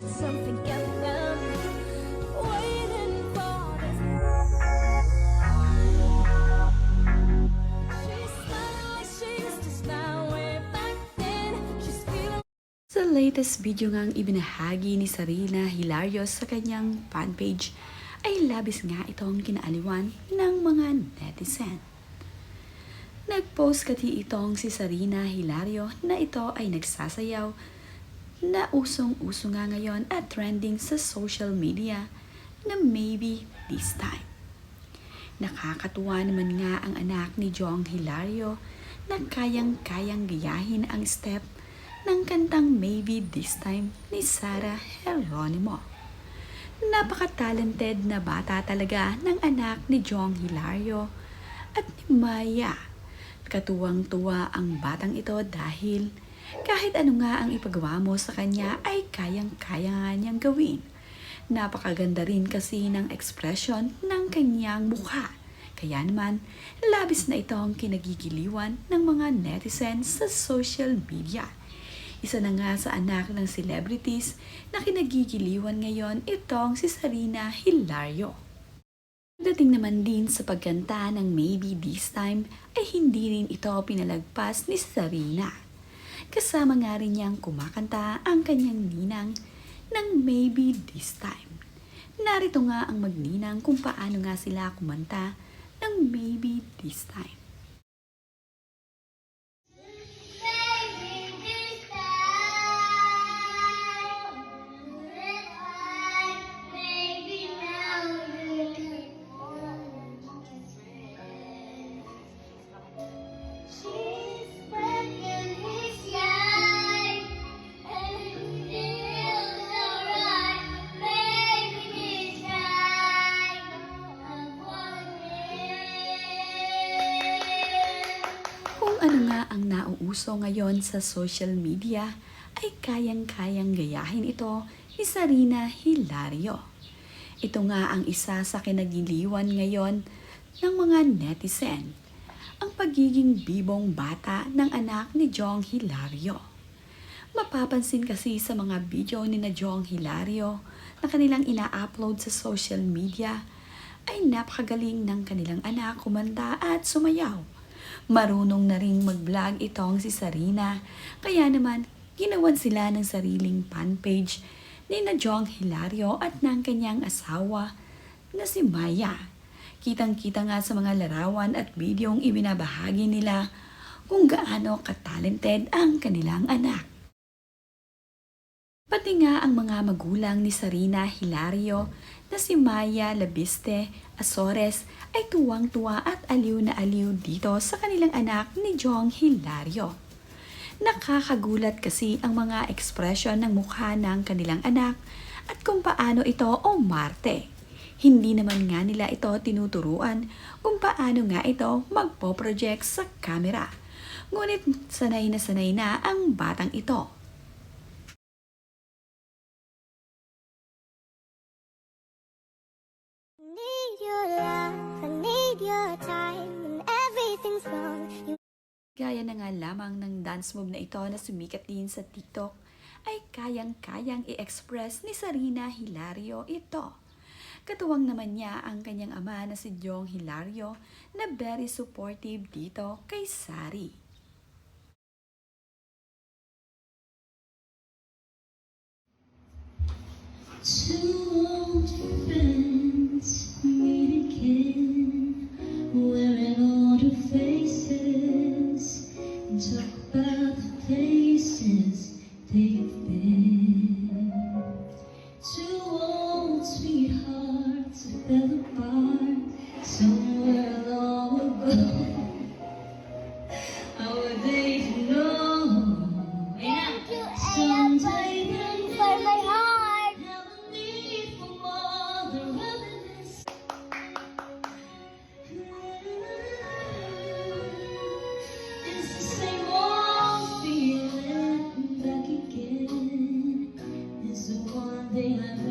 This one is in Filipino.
Something kept them waiting for this. She's smiling like she used to smile way back then. She's feeling. Sa latest video ngang ibinahagi ni Sarina Hilario sa kanyang fanpage ay labis nga itong kinaaliwan ng mga netizen. Nag-post kati itong si Sarina Hilario na ito ay nagsasayaw na usong-uso nga ngayon at trending sa social media na maybe this time. Nakakatuwa naman nga ang anak ni Jong Hilario na kayang-kayang gayahin ang step ng kantang Maybe This Time ni Sarah Geronimo. Napaka-talented na bata talaga ng anak ni Jong Hilario at ni Maya. Katuwang-tuwa ang batang ito dahil kahit ano nga ang ipagawa mo sa kanya ay kayang-kaya nga niyang gawin. Napakaganda rin kasi ng ekspresyon ng kanyang mukha. Kaya naman, labis na itong kinagigiliwan ng mga netizens sa social media. Isa na nga sa anak ng celebrities na kinagigiliwan ngayon itong si Sarina Hilario. Dating naman din sa pagkanta ng Maybe This Time ay hindi rin ito pinalagpas ni Sarina. Kasama nga rin niyang kumakanta ang kanyang ninang ng Maybe This Time. Narito nga ang magninang kung paano nga sila kumanta ng Maybe This Time. Kung ano nga ang nauuso ngayon sa social media ay kayang-kayang gayahin ito ni Sarina Hilario. Ito nga ang isa sa kinagiliwan ngayon ng mga netizen, ang pagiging bibong bata ng anak ni Jong Hilario. Mapapansin kasi sa mga video ni na Jong Hilario na kanilang ina-upload sa social media ay napakagaling ng kanilang anak kumanta at sumayaw. Marunong na ring mag-vlog itong si Sarina, kaya naman ginawan sila ng sariling fanpage ni na Jong Hilario at ng kanyang asawa na si Maya. Kitang-kita nga sa mga larawan at videong ibinabahagi nila kung gaano ka-talented ang kanilang anak. Pati nga ang mga magulang ni Sarina Hilario na si Maya Labiste Azores ay tuwang-tuwa at aliw na aliw dito sa kanilang anak ni Jong Hilario. Nakakagulat kasi ang mga ekspresyon ng mukha ng kanilang anak at kung paano ito umarte. Hindi naman nga nila ito tinuturuan kung paano nga ito magpo-project sa camera. Ngunit sanay na ang batang ito. Need your love, I need your time when everything's wrong. Gaya na nga lamang ng dance move na ito na sumikat din sa TikTok, ay kayang-kayang i-express ni Sarina Hilario ito. Katuwang naman niya ang kanyang ama na si Jong Hilario na very supportive dito kay Sari. Two old friends meet again, wearing old faces, and talk about the places they've been. Two old sweethearts fell apart somewhere long ago. How would they know? Thank you, Someday for my heart. have a need for more than reminisce. It's the same old feeling back again. It's the one thing I